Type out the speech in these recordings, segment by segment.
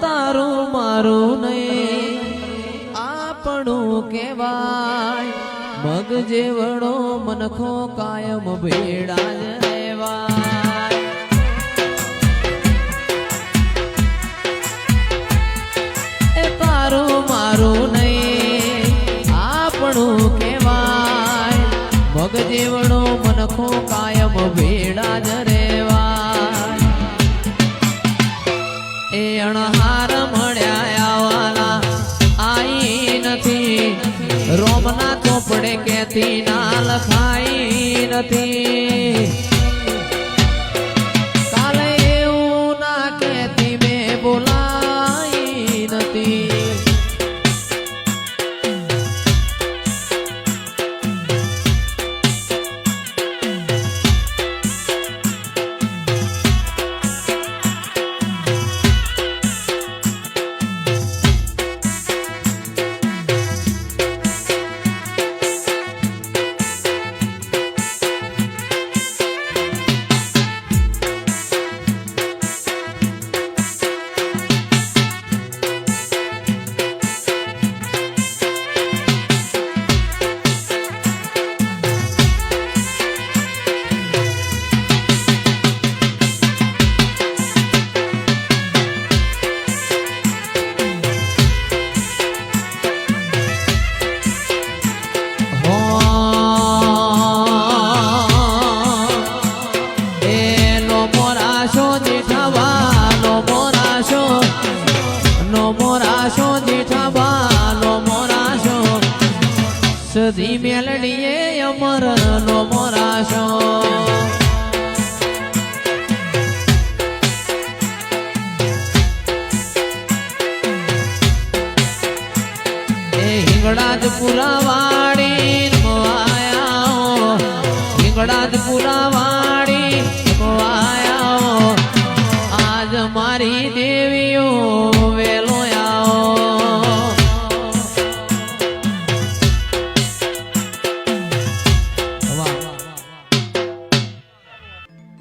તારું મારું નહીં આપણું કહેવાય મગ જેવડો મનખો કાયમ ભેડા જ રહેવાય એ તારું મારું નહીં આપણું કહેવાય મગ જેવડો મનખો કાયમ ભેડા જ રહેવાય એ અણહાર મળ્યા વાલા આઈ નથી રોમના ચોપડે કેતી ના લખાઈ નથી કાલે એવું ના કેતી મેં બોલાઈ નથી સદી મેલડીએ અમર નો મોરાશો એ હિંગળા જ પુરાવાડી આયા હિંગળા જ પુરાવાડી આયા આજ મારી દેવીઓ વેલો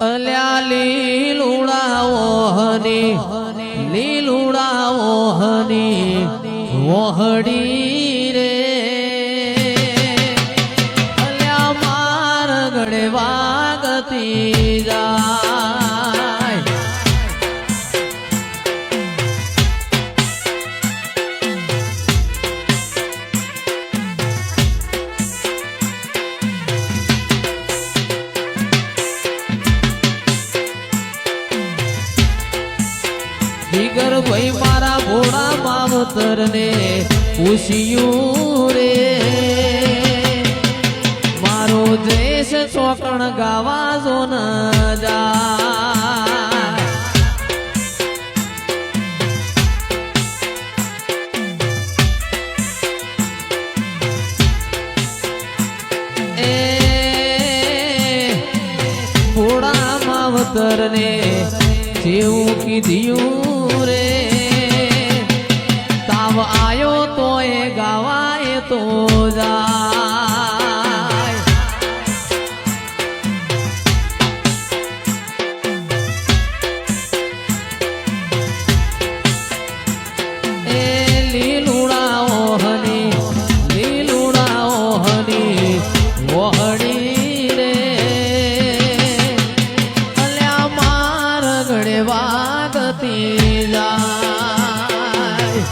અલ્યા લીલુડાઓ હની વહડી રે અલ્યા માર ગળે વાગતી જાય જીગર ભાઈ મારા ભોળા માવતર ને પૂછ્યું રે મારો દેશ ચોકણ ગાવા જો ન જાય એ ભોળા માવતર ને જેવું કીધું રે તાવ આયો તો એ ગાવાય તો જાય એ લીલુડાઓ હની વહડી રે અલ્યા માર ગળે વાગતી જાય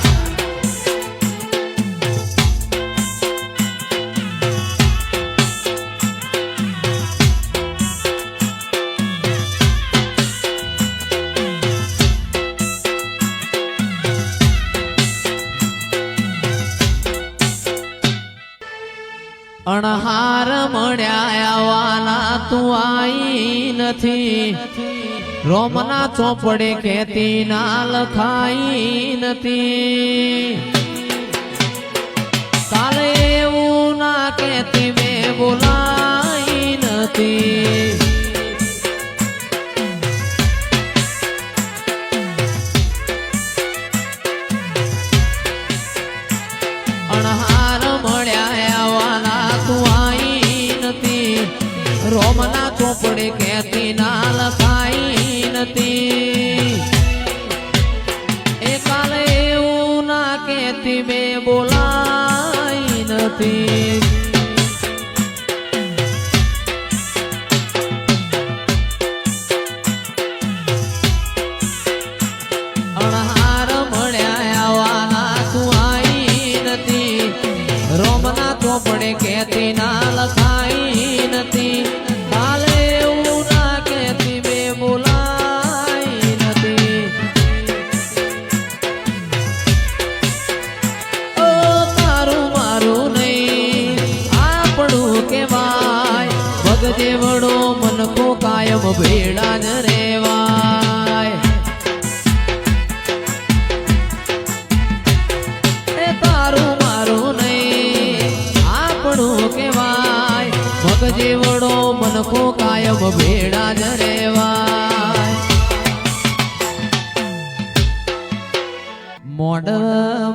અણહાર મળ્યા વાલા તું આઈ નથી રોમના ચોપડે ખેતી ના લખાઈ નથી કાલે એવું ના કેતી મેં બોલાઈ નથી અણહાર મળ્યા વાલા તું આઈ નથી રોમના ચોપડે ખેતી ના લખાઈ નથી એકા બોલાય નથી. અણહાર મળ્યા આવાના તું આઈ નથી. રોમના ચોપડે કેતી ના લખાઈ નથી. કાલે એવું ના કેતી બે બોલાય નથી. ઓ તારું મારું નહીં આપણું કેવાય. ભગજે વડો મનકો કાયમ ભેડા જ રેવાય. તારું મારું નહીં આપણું કેવાય. ભગજે વડો મનકો કાયમ ભેડા જ રેવાય. મોડવ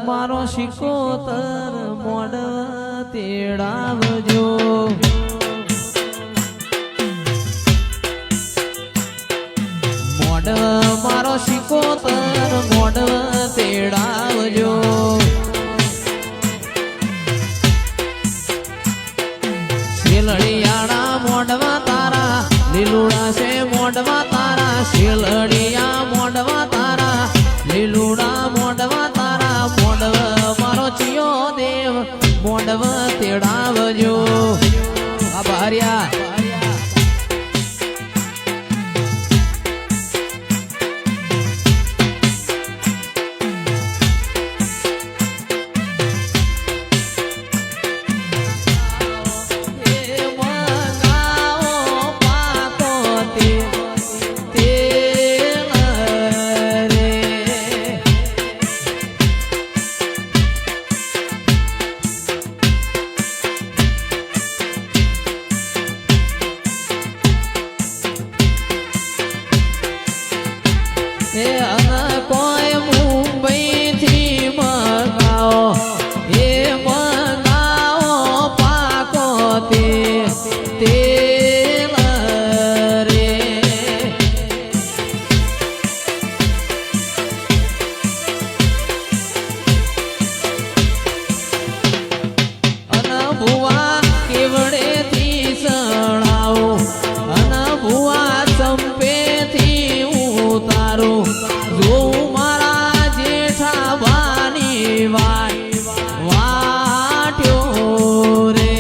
મારો શિકોતર મોડવ તેડાવજો. મોડવ મારો શિકોતર મોડવ તેડાવજો. શેલડિયાળા મોઢવા તારા લીલુડા છે મોઢવા તારા. શેલડિયા મોઢવા તારા લીલુડા મોઢવા તારા. મોઢવ મારો ચિયો દેવ મોઢવ તેડાવજો. આભાર્યા કોઈ મુંબઈ થી મંગાવો એ મંગાવો પાકો તેલ રે. અન ભુવા કેવડે થી સણાવો. અન ભુવા ચંપે થી ઉતારો. જોઉં મારા જેઠા બાની વાટ્યો રે.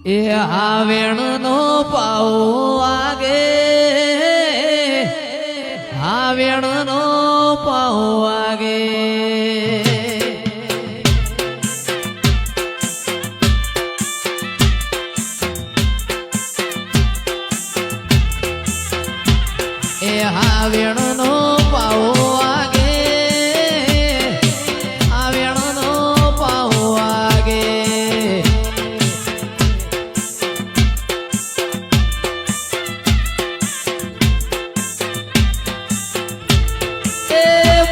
એ હાવેણ નો પાઉ આગે. હાવેણ નો પાઉ આગે. એ હાવેણ નો પાઉ આગે. હાવેણ નો પાઉ આગે.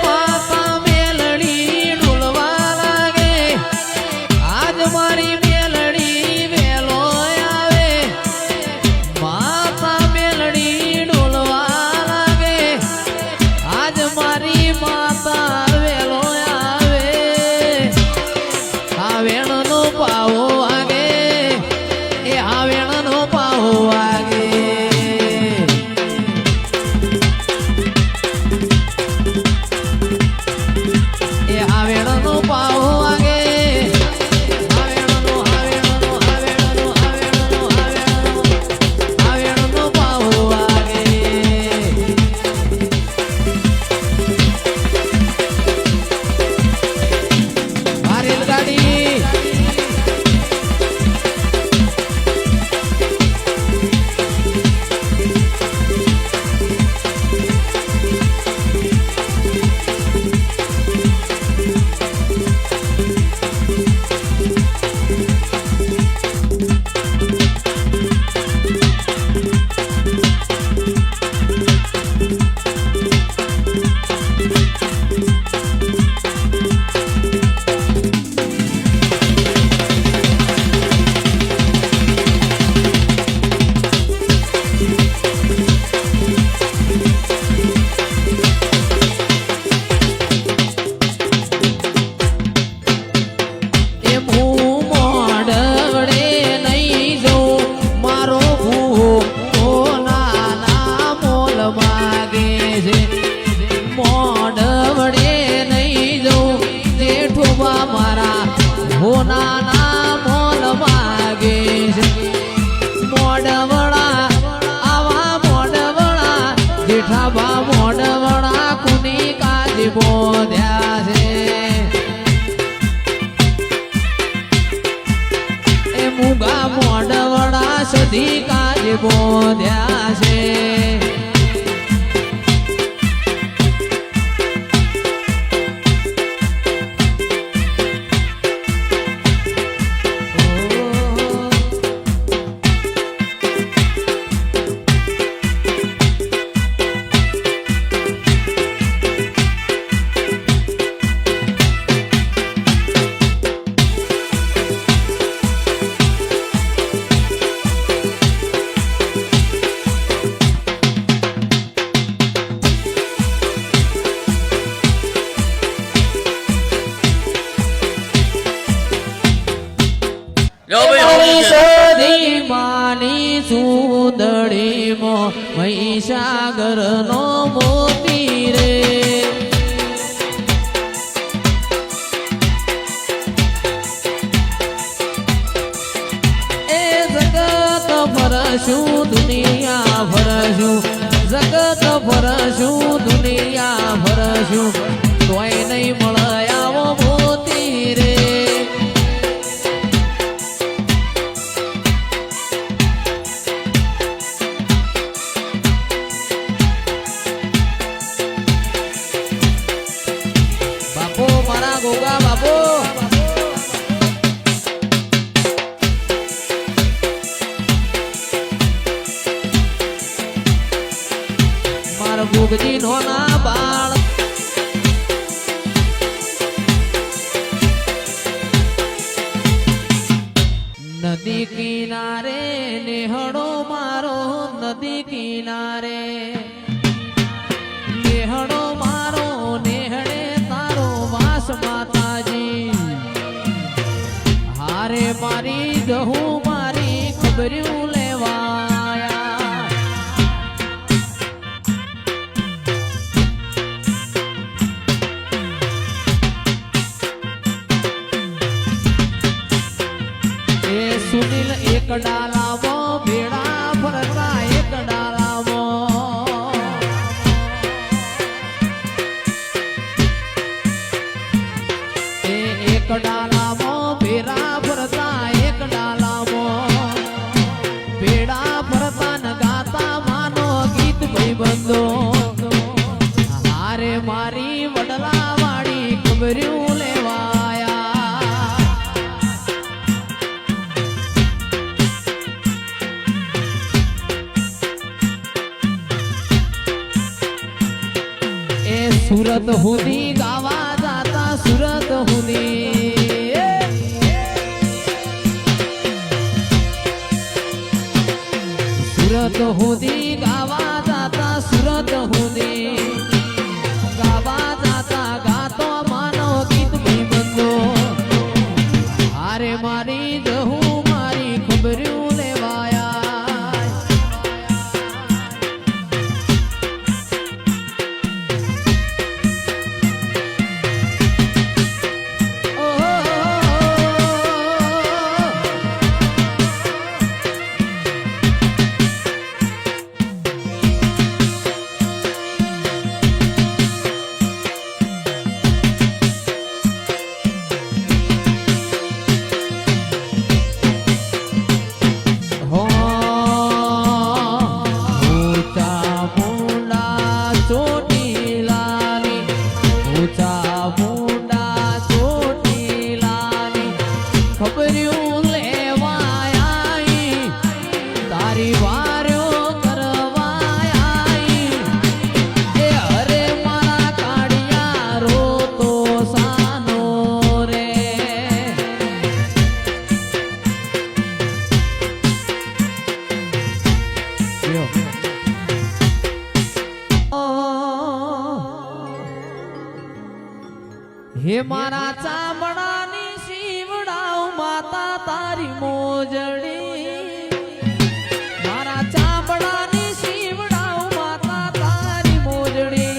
માતા મેલડી સોનાના મોલ માગે છે મોડવડા આવા મોડવડા જેઠાબા મોડવડા કુની કાજી બોધ્યા છે એ મુગા મોડવડા સધી કાજી બોધ્યા છે સુદડીમાં મહીસાગર નો મોતી રે એ જગત ફરશું દુનિયા ફરશું જગત ફરશું દુનિયા ફરશું તોય નહીં મળે આવો મોતી રે ગોગા બાપુ મારો ગોગજી નો ના બાળ નદી કિનારે નેહડો મારો નદી કિનારે નેહડો મારો નેહડે માતાજી હારે મારી જહું મારી ખબર્યું લેવાયા એ સુનિલ એક ડાલામાં ભેડા ફરતા એક ડાલામાં એક ડાલામાં ભેરા ફરતા એક ડાલામાં ભેડા ફરતા ન ગાતા માનો ગીત ભાઈબંધો હારે મારી વડલા વાળી ખબર્યું લેવાયા એ સુરત હુદી ગાવા જાતા સુરત હુદી સુરત હુદી ગાવા જાતા સુરત હુદી ગાવા જાતા ગાતો માનો ગીત ભાઈબંધો હારે મારી જહું મારી ખબર્યું લેવાયા હે મારા ચામડાની શિવડાવ માતા તારી મોજડી મારા ચામડાની શિવડાવ માતા તારી મોજડી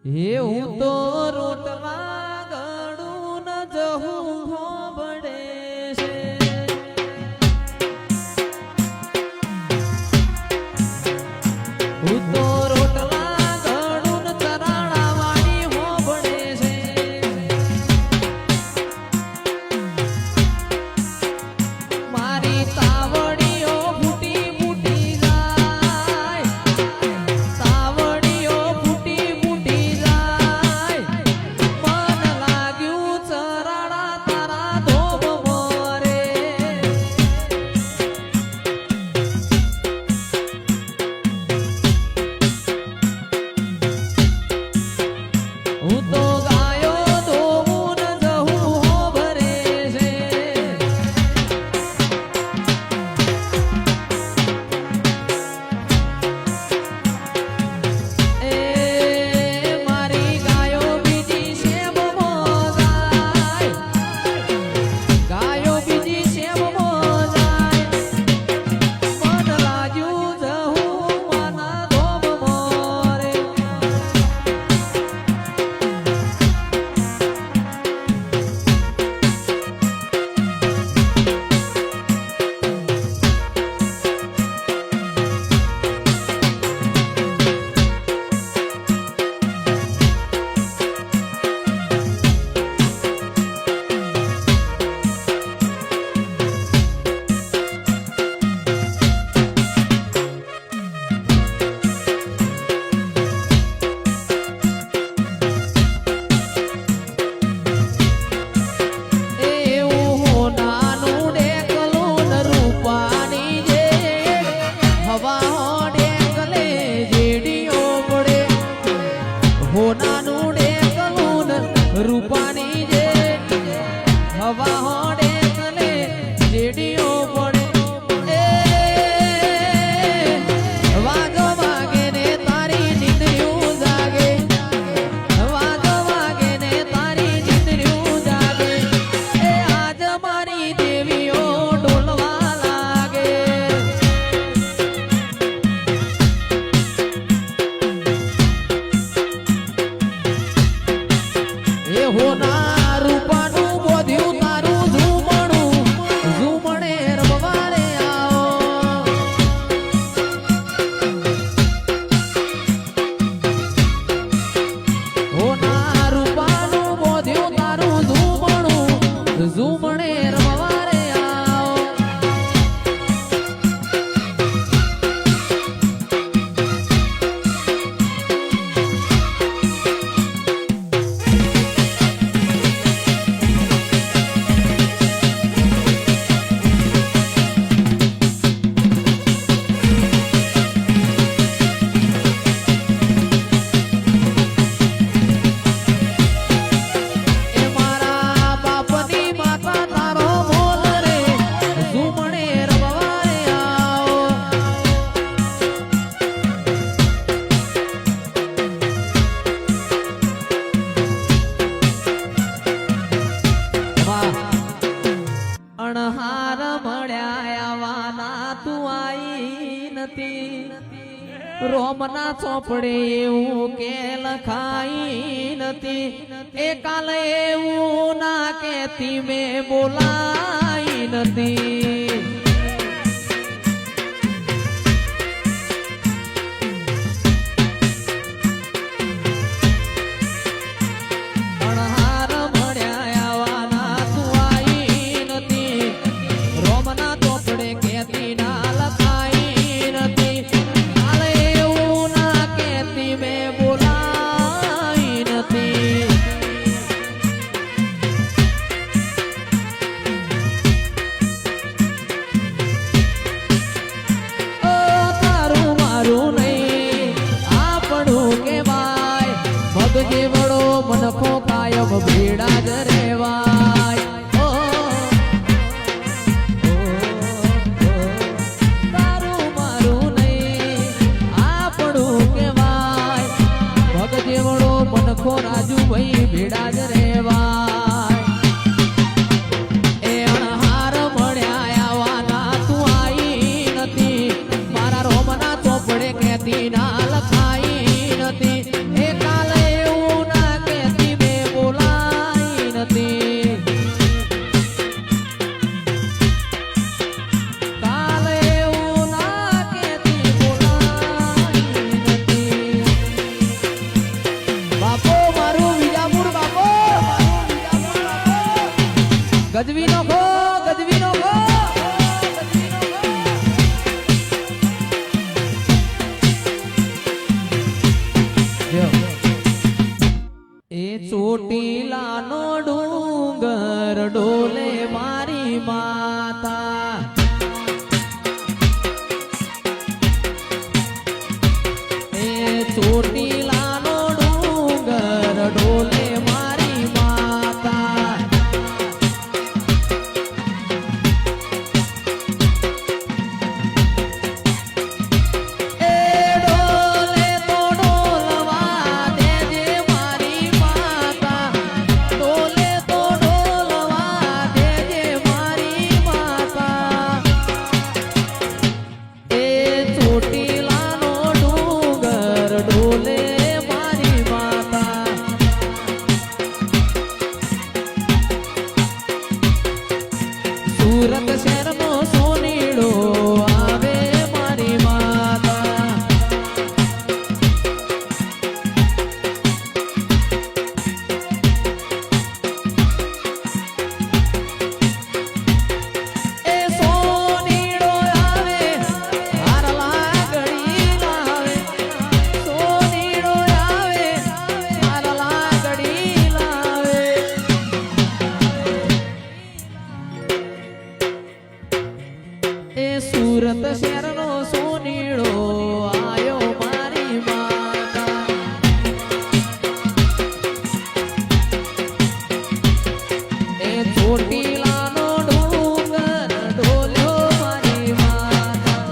હે હું તો રોટલા ગળું ન જહું હોબડે છે હું તો રોટલા ગળું ન ચરાણા વાળી હોબડે છે મારી તાવડીઓ ફૂટી ફૂટી જાય તાવડીઓ ફૂટી ફૂટી જાય મન લાગ્યું ચરાણા તારા ધોબ મોરે હું તો ગાયો ધોવું ન જહું હોભરે છે એ મારી ગાયો બીજી શેમમાં જાય ગાયો બીજી શેમમાં જાય મન લાગ્યું જહું માના ધોબ મોરે એવું હોનાનું ડેકલું ન રૂપાની જે હવા ડેકલે જેડીઓ પડે હોનાનું ડેકલું ન રૂપાની જે હવા ડેકલે જેડીઓ પડે એ વાગ વાગે ને તારી નીંદર્યું જાગે વાગ વાગે ને તારી નીંદર્યું જાગે એ આજ મારી દેવીઓ ડોલવા લાગે એ હોના રૂપાનું બોધ્યું તારું ઝૂમણું ઝૂમણે રમવારે આવો હોના રૂપાનું બોધ્યું તારું ઝૂમણું ઝૂમણે રમવારે આવો એ મારા બાપની માતા તારો બોલ રે ઝૂમણે રમવારે આવો અણહાર મળ્યા આવાના તું આઈ નથી રોમના ચોપડે એવું કે લખાઈ નથી એ કાલે એવું ના કેતી મેં બોલાઈ નથી અણહાર મળ્યા આવાના તું આઈ નથી રોમના ચોપડે કેતી ના લખાઈ નથી કાલે એવું ના કેતી મેં બોલાઈ નથી ઓ તારું મારું નહીં આપણું કેવાય ભગજે વડો મનખો કાયમ ભેડા જ રેવાય ઓ તારું મારું નહીં આપણું કેવાય ભગજે વડો મનખો રાજુ ભાઈ ભેડા જ રેવાય એ અણહાર મળ્યા આવાના તું આઈ નથી મારા રોમના ચોપડે કેતી ના લખાઈ નથી એ કાલે એવું ગજવી નો ખો ગજવી નો ખો એ ચોટીલાનો ડુંગર ડોલે મારી માતા એ ચોટીલાનો ડુંગર ડોલે મારી માતા એ ડોલે તો ડોલવા દેજે મારી માતા ડોલે તો ડોલવા દેજે મારી માતા એ ચોટીલાનો ડુંગર ડોલે મારી માતા સુરત શહેરનો સોનીડો આવે મારી માતા એ સોનીડો આવે હારલા ઘડી લાવે સોનીડો આવે હારલા ઘડી લાવે એ સુરત શહેરનો સોનીડો આયો મારી માતા એ ચોટીલાનો ડુંગર ડોલ્યો મારી માતા